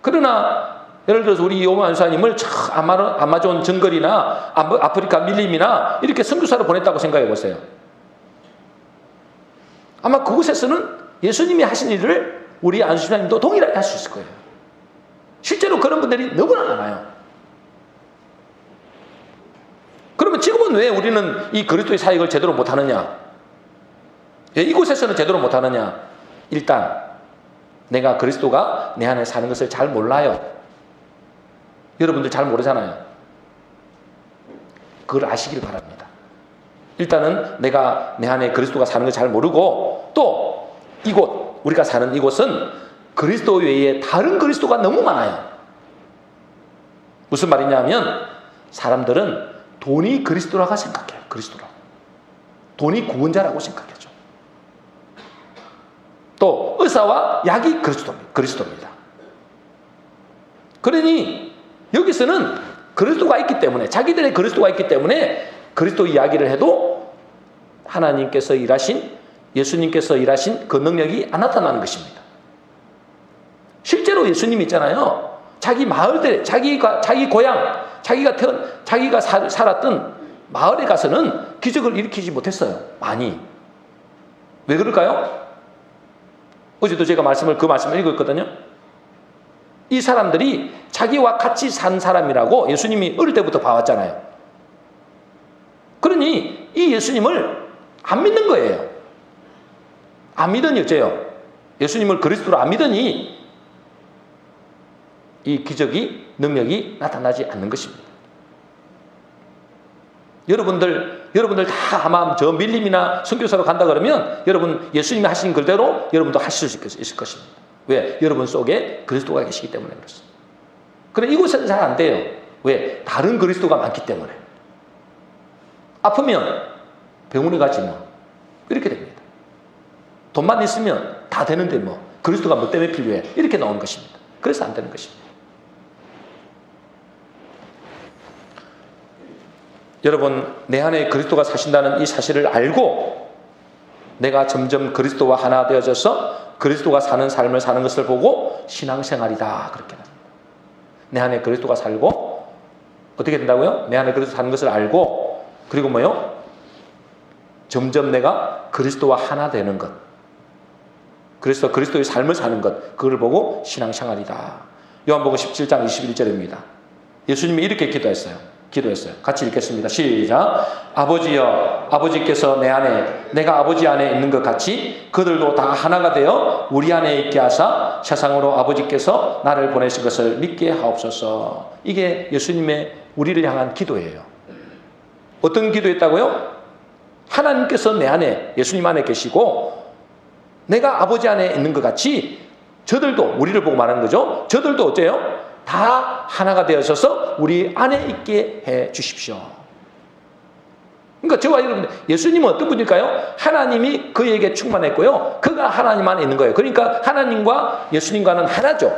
S1: 그러나 예를 들어서 우리 요마 안수사님을 아마존 정글이나 아프리카 밀림이나 이렇게 선교사로 보냈다고 생각해 보세요. 아마 그곳에서는 예수님이 하신 일을 우리 안수사님도 동일하게 할 수 있을 거예요. 실제로 그런 분들이 너무나 많아요. 그러면 지금은 왜 우리는 이 그리스도의 사역을 제대로 못하느냐? 왜 이곳에서는 제대로 못하느냐? 일단 내가 그리스도가 내 안에 사는 것을 잘 몰라요. 여러분들 잘 모르잖아요. 그걸 아시길 바랍니다. 일단은 내가 내 안에 그리스도가 사는 걸 잘 모르고, 또 이곳, 우리가 사는 이곳은 그리스도 외에 다른 그리스도가 너무 많아요. 무슨 말이냐면 사람들은 돈이 그리스도라고 생각해요. 그리스도라고. 돈이 구원자라고 생각하죠. 또 의사와 약이 그리스도입니다. 그러니 여기서는 그리스도가 있기 때문에, 자기들의 그리스도가 있기 때문에 그리스도 이야기를 해도 하나님께서 일하신, 예수님께서 일하신 그 능력이 안 나타나는 것입니다. 실제로 예수님 있잖아요. 자기 마을들, 자기 고향, 자기가 살았던 마을에 가서는 기적을 일으키지 못했어요. 많이. 왜 그럴까요? 어제도 제가 그 말씀을 읽었거든요. 이 사람들이 자기와 같이 산 사람이라고 예수님이 어릴 때부터 봐왔잖아요. 그러니 이 예수님을 안 믿는 거예요. 안 믿으니 어째요? 예수님을 그리스도로 안 믿으니 이 기적이, 능력이 나타나지 않는 것입니다. 여러분들 다 아마 저 밀림이나 선교사로 간다 그러면 여러분 예수님이 하신 그대로 여러분도 하실 수 있을 것입니다. 왜? 여러분 속에 그리스도가 계시기 때문에 그렇습니다. 그런데 이곳에는 잘 안 돼요. 왜? 다른 그리스도가 많기 때문에. 아프면 병원에 가지 뭐. 이렇게 됩니다. 돈만 있으면 다 되는데 뭐. 그리스도가 뭐 때문에 필요해. 이렇게 나오는 것입니다. 그래서 안 되는 것입니다. 여러분, 내 안에 그리스도가 사신다는 이 사실을 알고 내가 점점 그리스도와 하나 되어져서 그리스도가 사는 삶을 사는 것을 보고 신앙생활이다, 그렇게 합니다. 내 안에 그리스도가 살고 어떻게 된다고요? 내 안에 그리스도 사는 것을 알고, 그리고 뭐요? 점점 내가 그리스도와 하나 되는 것, 그리스도의 삶을 사는 것, 그걸 보고 신앙생활이다. 요한복음 17장 21절입니다. 예수님이 이렇게 기도했어요. 같이 읽겠습니다. 시작. 아버지여, 아버지께서 내 안에, 내가 아버지 안에 있는 것 같이 그들도 다 하나가 되어 우리 안에 있게 하사 세상으로 아버지께서 나를 보내신 것을 믿게 하옵소서. 이게 예수님의 우리를 향한 기도예요. 어떤 기도했다고요? 하나님께서 내 안에, 예수님 안에 계시고 내가 아버지 안에 있는 것 같이 저들도, 우리를 보고 말하는 거죠. 저들도 어째요? 다 하나가 되어서서 우리 안에 있게 해 주십시오. 그러니까 저와 여러분, 예수님은 어떤 분일까요? 하나님이 그에게 충만했고요. 그가 하나님 안에 있는 거예요. 그러니까 하나님과 예수님과는 하나죠.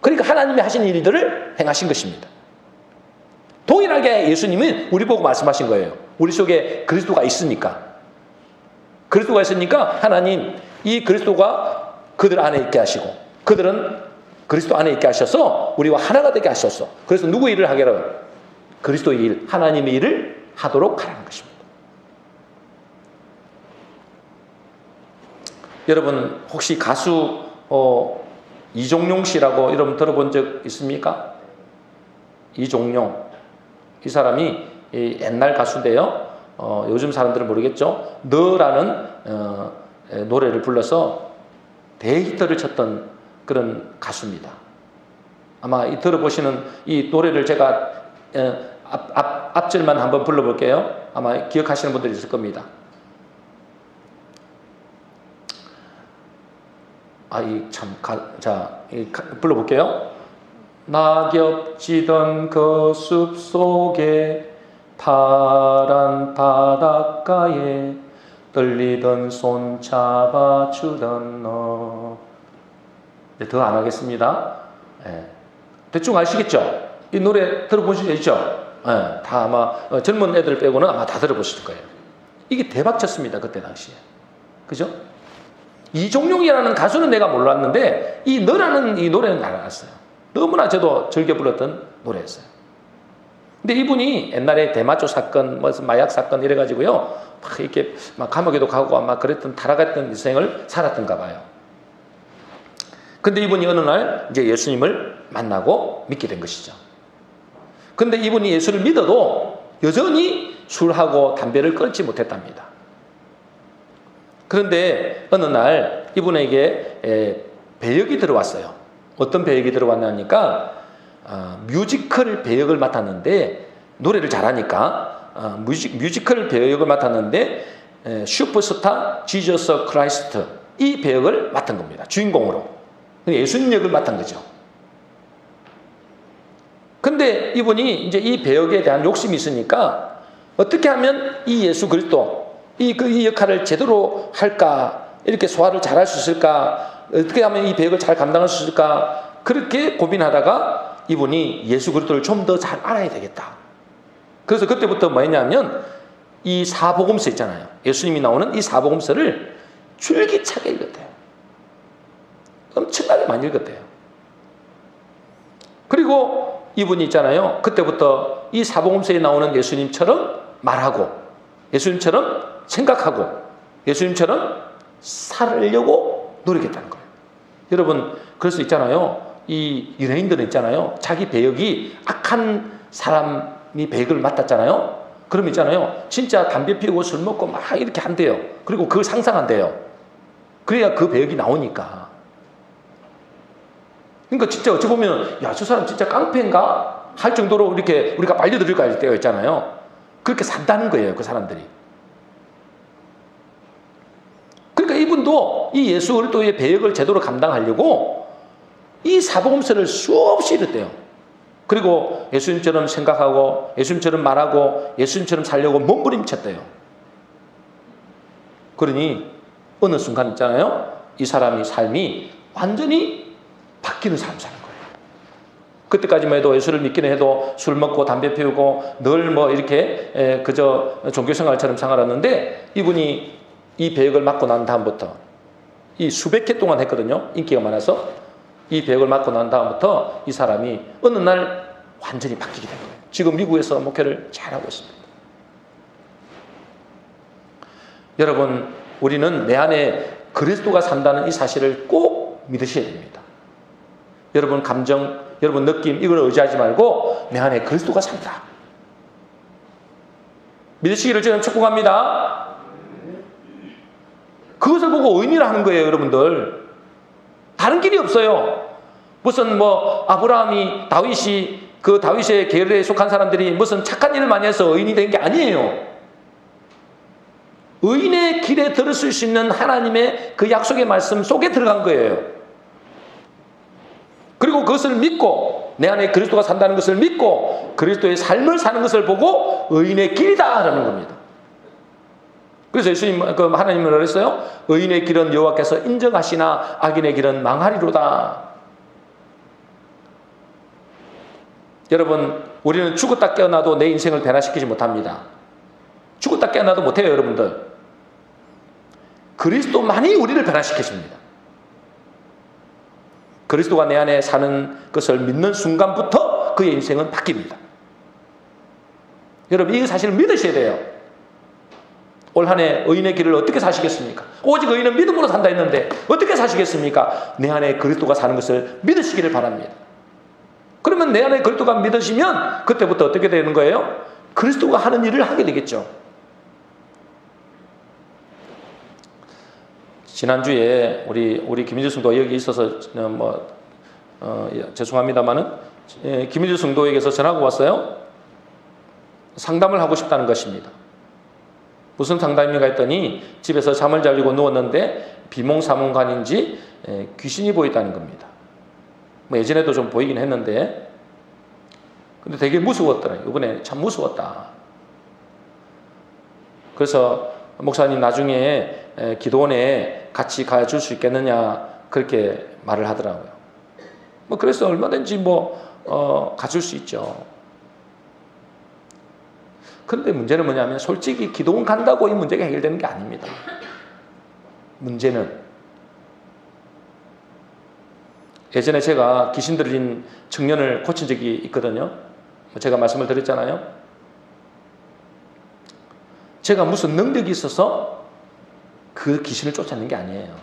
S1: 그러니까 하나님이 하신 일들을 행하신 것입니다. 동일하게 예수님은 우리 보고 말씀하신 거예요. 우리 속에 그리스도가 있으니까. 그리스도가 있으니까 하나님, 이 그리스도가 그들 안에 있게 하시고 그들은 그리스도 안에 있게 하셔서 우리와 하나가 되게 하셔서, 그래서 누구 일을 하게요? 그리스도의 일, 하나님의 일을 하도록 하라는 것입니다. 여러분 혹시 가수 이종용 씨라고 여러분 들어본 적 있습니까? 이종용, 이 사람이 옛날 가수인데요. 요즘 사람들은 모르겠죠. 너라는 노래를 불러서 대히트를 쳤던 그런 가수입니다. 아마 들어보시는 이 노래를 제가 앞절만 한번 불러볼게요. 아마 기억하시는 분들이 있을 겁니다. 불러볼게요. 낙엽 지던 그 숲속에 파란 바닷가에 떨리던 손 잡아주던 너. 더 안 하겠습니다. 대충 아시겠죠? 이 노래 들어보시죠? 다 아마 젊은 애들 빼고는 아마 다 들어보실 거예요. 이게 대박 쳤습니다. 그때 당시에. 그죠? 이종용이라는 가수는 내가 몰랐는데 이 너라는 이 노래는 알았어요. 너무나 저도 즐겨 불렀던 노래였어요. 근데 이분이 옛날에 대마초 사건, 무슨 마약 사건 이래가지고요, 막 이렇게 막 감옥에도 가고 아마 그랬던 타락했던 인생을 살았던가 봐요. 근데 이분이 어느 날 이제 예수님을 만나고 믿게 된 것이죠. 근데 이분이 예수를 믿어도 여전히 술하고 담배를 끊지 못했답니다. 그런데 어느 날 이분에게 배역이 들어왔어요. 어떤 배역이 들어왔냐니까 뮤지컬 배역을 맡았는데, 노래를 잘하니까 뮤지컬 배역을 맡았는데 슈퍼스타 지저스 크라이스트, 이 배역을 맡은 겁니다. 주인공으로. 예수님 역을 맡은 거죠. 근데 이분이 이제 이 배역에 대한 욕심이 있으니까 어떻게 하면 이 예수 그리스도 이 역할을 제대로 할까, 이렇게 소화를 잘할 수 있을까, 어떻게 하면 이 배역을 잘 감당할 수 있을까, 그렇게 고민하다가 이분이 예수 그리스도를 좀 더 잘 알아야 되겠다. 그래서 그때부터 뭐 했냐면 이 사복음서 있잖아요. 예수님이 나오는 이 사복음서를 줄기차게 읽었대요. 엄청나게 많이 읽었대요. 그리고 이분이 있잖아요. 그때부터 이 사복음서에 나오는 예수님처럼 말하고, 예수님처럼 생각하고, 예수님처럼 살려고 노력했다는 거예요. 여러분, 그럴 수 있잖아요. 이 연예인들은 있잖아요. 자기 배역이 악한 사람이 배역을 맡았잖아요. 그럼 있잖아요. 진짜 담배 피우고 술 먹고 막 이렇게 한대요. 그리고 그걸 상상한대요. 그래야 그 배역이 나오니까. 그러니까 진짜 어찌 보면 야, 저 사람 진짜 깡패인가 할 정도로 이렇게 우리가 빨려들을까 할 때가 있잖아요. 그렇게 산다는 거예요, 그 사람들이. 그러니까 이분도 이 예수 그리스도의 배역을 제대로 감당하려고 이 사복음서를 수없이 읽었대요. 그리고 예수님처럼 생각하고, 예수님처럼 말하고, 예수님처럼 살려고 몸부림쳤대요. 그러니 어느 순간 있잖아요. 이 사람이 삶이 완전히 바뀌는 삶 사는 거예요. 그때까지만 해도 예수를 믿기는 해도 술 먹고 담배 피우고 늘 뭐 이렇게 그저 종교생활처럼 생활하는데, 이분이 이 배역을 맡고 난 다음부터 이 수백 회 동안 했거든요. 인기가 많아서. 이 배역을 맡고 난 다음부터 이 사람이 어느 날 완전히 바뀌게 된 거예요. 지금 미국에서 목회를 잘하고 있습니다. 여러분, 우리는 내 안에 그리스도가 산다는 이 사실을 꼭 믿으셔야 됩니다. 여러분 감정, 여러분 느낌, 이걸 의지하지 말고 내 안에 그리스도가 산다. 믿으시기를 저는 축복합니다. 그것을 보고 의인이라 하는 거예요, 여러분들. 다른 길이 없어요. 무슨 뭐 아브라함이, 다윗이, 그 다윗의 계열에 속한 사람들이 무슨 착한 일을 많이 해서 의인이 된 게 아니에요. 의인의 길에 들어설 수 있는 하나님의 그 약속의 말씀 속에 들어간 거예요. 그리고 그것을 믿고, 내 안에 그리스도가 산다는 것을 믿고 그리스도의 삶을 사는 것을 보고 의인의 길이다 라는 겁니다. 그래서 예수님, 하나님은 그랬어요. 의인의 길은 여호와께서 인정하시나 악인의 길은 망하리로다. 여러분, 우리는 죽었다 깨어나도 내 인생을 변화시키지 못합니다. 죽었다 깨어나도 못해요, 여러분들. 그리스도만이 우리를 변화시켜줍니다. 그리스도가 내 안에 사는 것을 믿는 순간부터 그의 인생은 바뀝니다. 여러분, 이 사실을 믿으셔야 돼요. 올 한 해 의인의 길을 어떻게 사시겠습니까? 오직 의인은 믿음으로 산다 했는데 어떻게 사시겠습니까? 내 안에 그리스도가 사는 것을 믿으시기를 바랍니다. 그러면 내 안에 그리스도가 믿으시면 그때부터 어떻게 되는 거예요? 그리스도가 하는 일을 하게 되겠죠. 지난주에 우리 김민주 성도 여기 있어서 죄송합니다만은 김민주 성도에게서 전화가 왔어요. 상담을 하고 싶다는 것입니다. 무슨 상담인가 했더니 집에서 잠을 자려고 누웠는데 비몽사몽간인지 귀신이 보였다는 겁니다. 뭐 예전에도 좀 보이긴 했는데, 근데 되게 무서웠더라고요. 이번에 참 무서웠다. 그래서 목사님 나중에 기도원에 같이 가줄 수 있겠느냐 그렇게 말을 하더라고요. 뭐 그래서 얼마든지 가줄 수 있죠. 그런데 문제는 뭐냐면 솔직히 기도원 간다고 이 문제가 해결되는 게 아닙니다. 문제는 예전에 제가 귀신 들린 청년을 고친 적이 있거든요. 제가 말씀을 드렸잖아요. 제가 무슨 능력이 있어서 그 귀신을 쫓아낸 게 아니에요.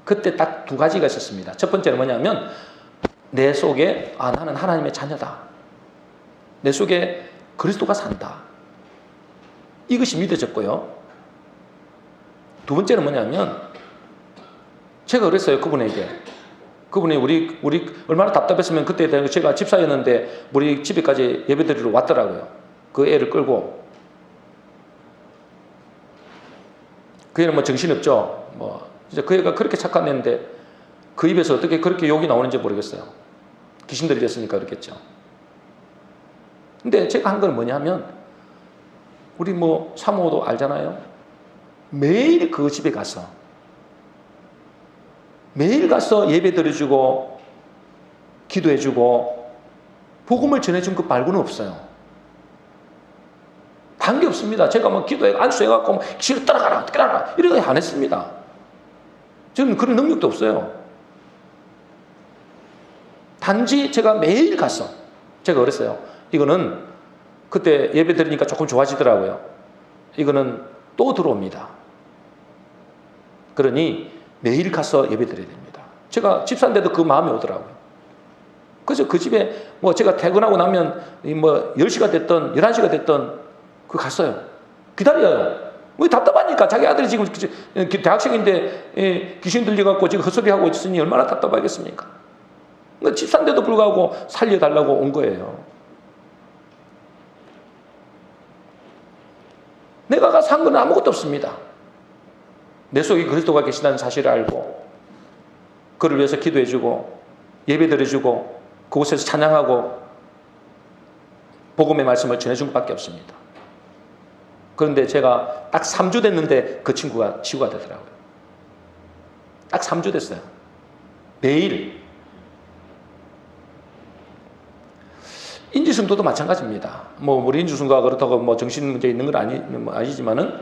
S1: 그때 딱 두 가지가 있었습니다. 첫 번째는 뭐냐면 내 속에 나는 하나님의 자녀다. 내 속에 그리스도가 산다. 이것이 믿어졌고요. 두 번째는 뭐냐면 제가 그랬어요. 그분에게. 그분이 우리 얼마나 답답했으면 그때 제가 집사였는데 우리 집에까지 예배드리러 왔더라고요. 그 애를 끌고. 그 애는 뭐 정신없죠. 진짜 그 애가 그렇게 착한 애인데 그 입에서 어떻게 그렇게 욕이 나오는지 모르겠어요. 귀신 들렸으니까 그렇겠죠. 근데 제가 한 건 뭐냐면 우리 사모도 알잖아요. 매일 그 집에 가서 예배 드려주고 기도해주고 복음을 전해준 것 말고는 없어요. 단 게 없습니다. 제가 기도해 안수해갖고 귀신을 따라가라 어떻게 하라 이런 거 안 했습니다. 저는 그런 능력도 없어요. 단지 제가 매일 가서 제가 그랬어요. 이거는 그때 예배 드리니까 조금 좋아지더라고요. 이거는 또 들어옵니다. 그러니 매일 가서 예배 드려야 됩니다. 제가 집사인데도 그 마음이 오더라고요. 그래서 그 집에 제가 퇴근하고 나면 10시가 됐든 11시가 됐든 갔어요. 기다려요. 왜 답답하니까 자기 아들이 지금 대학생인데 귀신 들려갖고 지금 헛소리하고 있으니 얼마나 답답하겠습니까? 집사인데도 불구하고 살려달라고 온 거예요. 내가 가서 한 건 아무것도 없습니다. 내 속에 그리스도가 계시다는 사실을 알고 그를 위해서 기도해주고 예배 드려주고 그곳에서 찬양하고 복음의 말씀을 전해준 것밖에 없습니다. 그런데 제가 딱 3주 됐는데 그 친구가 치유가 되더라고요. 딱 3주 됐어요. 매일. 인지승도도 마찬가지입니다. 우리 인지승도가 그렇다고 정신 문제 있는 건 아니지만은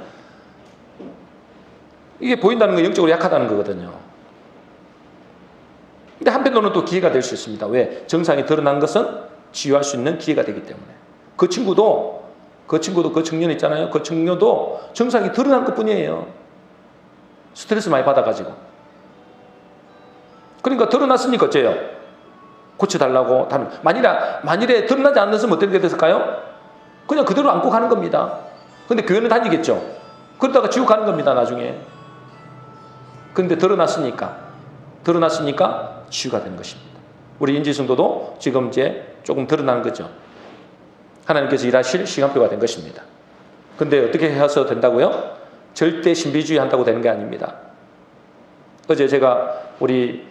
S1: 이게 보인다는 건 영적으로 약하다는 거거든요. 근데 한편으로는 또 기회가 될 수 있습니다. 왜? 정상이 드러난 것은 치유할 수 있는 기회가 되기 때문에. 그 친구도 그 청년 있잖아요. 그 청년도 정상이 드러난 것 뿐이에요. 스트레스 많이 받아가지고. 그러니까 드러났으니까 어째요? 고쳐달라고. 만일에 드러나지 않았으면 어떻게 됐을까요? 그냥 그대로 안고 가는 겁니다. 근데 교회는 다니겠죠. 그러다가 지옥 가는 겁니다, 나중에. 그런데 드러났으니까 치유가 되는 것입니다. 우리 인지성도도 지금 이제 조금 드러나는 거죠. 하나님께서 일하실 시간표가 된 것입니다. 근데 어떻게 해서 된다고요? 절대 신비주의 한다고 되는 게 아닙니다. 어제 제가 우리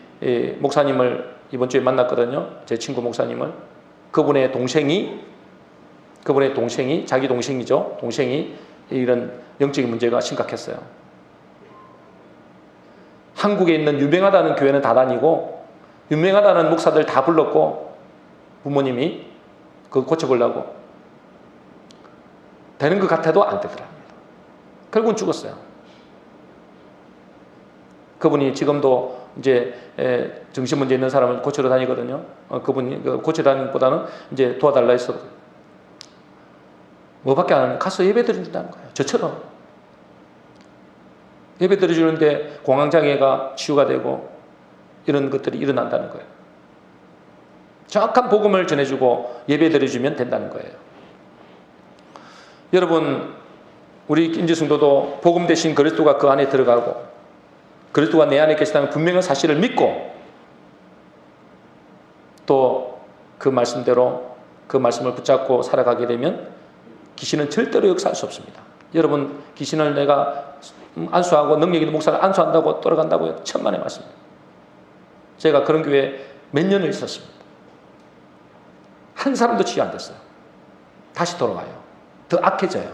S1: 목사님을 이번 주에 만났거든요. 제 친구 목사님을. 그분의 동생이 자기 동생이죠. 동생이 이런 영적인 문제가 심각했어요. 한국에 있는 유명하다는 교회는 다 다니고 유명하다는 목사들 다 불렀고 부모님이 그거 고쳐보려고 되는 것 같아도 안 되더랍니다. 결국은 죽었어요. 그분이 지금도 이제 정신 문제 있는 사람을 고치러 다니거든요. 그분이 고쳐 다니기보다는 이제 도와달라 해서 뭐밖에 안 하면 가서 예배 드린다는 거예요. 저처럼 예배 드려주는데 공황장애가 치유가 되고 이런 것들이 일어난다는 거예요. 정확한 복음을 전해주고 예배 드려주면 된다는 거예요. 여러분, 우리 인지승도도 복음 대신 그리스도가 그 안에 들어가고 그리스도가 내 안에 계시다는 분명한 사실을 믿고 또 그 말씀대로 그 말씀을 붙잡고 살아가게 되면 귀신은 절대로 역사할 수 없습니다. 여러분, 귀신을 내가 안수하고 능력 있는 목사를 안수한다고 돌아간다고요? 천만의 말씀입니다. 제가 그런 교회에 몇 년을 있었습니다. 한 사람도 치유 안 됐어요. 다시 돌아와요. 더 악해져요.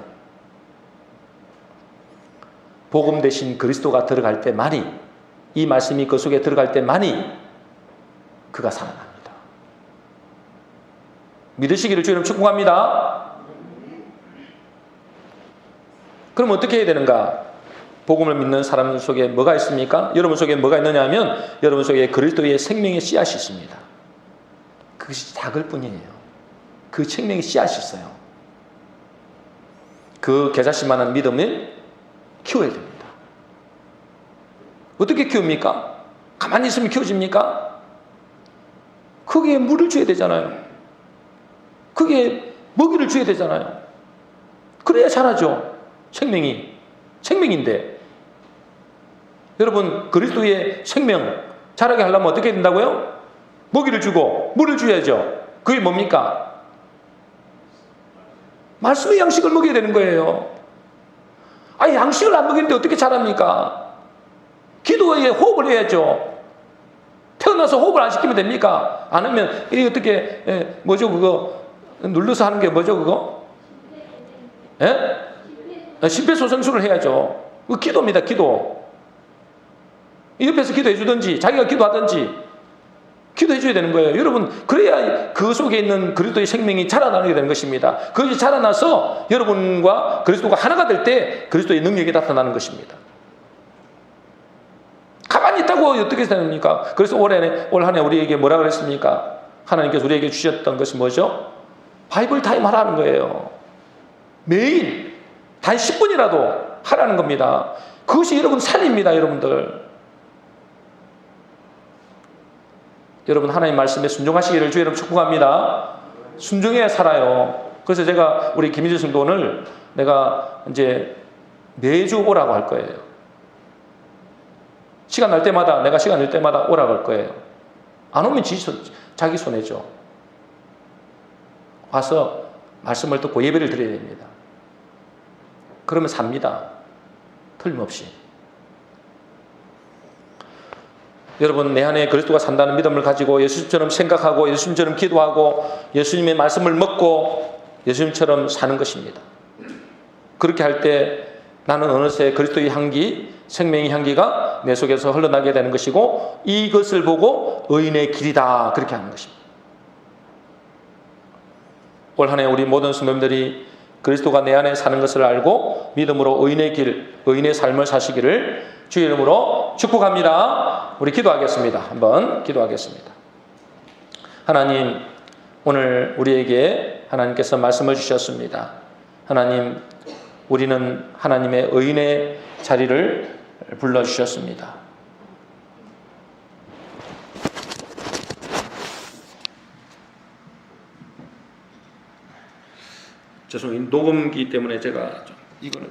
S1: 복음 대신 그리스도가 들어갈 때만이, 이 말씀이 그 속에 들어갈 때만이 그가 살아납니다. 믿으시기를 주님 축복합니다. 그럼 어떻게 해야 되는가? 복음을 믿는 사람 속에 뭐가 있습니까? 여러분 속에 뭐가 있느냐 하면 여러분 속에 그리스도의 생명의 씨앗이 있습니다. 그것이 작을 뿐이에요. 그 생명의 씨앗이 있어요. 그 겨자씨만한 믿음을 키워야 됩니다. 어떻게 키웁니까? 가만히 있으면 키워집니까? 거기에 물을 줘야 되잖아요. 거기에 먹이를 줘야 되잖아요. 그래야 자라죠. 생명인데. 여러분, 그리스도의 생명 자라게 하려면 어떻게 된다고요? 먹이를 주고 물을 줘야죠. 그게 뭡니까? 말씀의 양식을 먹여야 되는 거예요. 아니, 양식을 안 먹이는데 어떻게 자랍니까? 기도에 호흡을 해야죠. 태어나서 호흡을 안 시키면 됩니까? 안 하면 이게 어떻게 뭐죠 그거 눌러서 하는 게 뭐죠 그거? 심폐소생술을 해야죠. 그 기도입니다. 기도. 옆에서 기도해 주든지 자기가 기도하든지 기도해 줘야 되는 거예요. 여러분, 그래야 그 속에 있는 그리스도의 생명이 자라나게 되는 것입니다. 그것이 자라나서 여러분과 그리스도가 하나가 될 때 그리스도의 능력이 나타나는 것입니다. 가만히 있다고 어떻게 됩니까? 그래서 올 한 해 우리에게 뭐라 그랬습니까? 하나님께서 우리에게 주셨던 것이 뭐죠? 바이블 타임 하라는 거예요. 매일 단 10분이라도 하라는 겁니다. 그것이 여러분 삶입니다. 여러분 하나님 말씀에 순종하시기를 주 여러분 축복합니다. 순종해야 살아요. 그래서 제가 우리 김희주 성도를 내가 이제 매주 오라고 할 거예요. 시간 날 때마다 내가 시간 날 때마다 오라고 할 거예요. 안 오면 자기 손해죠. 와서 말씀을 듣고 예배를 드려야 됩니다. 그러면 삽니다. 틀림없이. 여러분, 내 안에 그리스도가 산다는 믿음을 가지고 예수님처럼 생각하고 예수님처럼 기도하고 예수님의 말씀을 먹고 예수님처럼 사는 것입니다. 그렇게 할 때 나는 어느새 그리스도의 향기, 생명의 향기가 내 속에서 흘러나게 되는 것이고 이것을 보고 의인의 길이다 그렇게 하는 것입니다. 올 한 해 우리 모든 성도님들이 그리스도가 내 안에 사는 것을 알고 믿음으로 의인의 길, 의인의 삶을 사시기를 주의 이름으로 축복합니다. 우리 기도하겠습니다. 한번 기도하겠습니다. 하나님, 오늘 우리에게 하나님께서 말씀을 주셨습니다. 하나님, 우리는 하나님의 의인의 자리를 불러주셨습니다. 죄송해요. 녹음기 때문에 제가 좀 이거는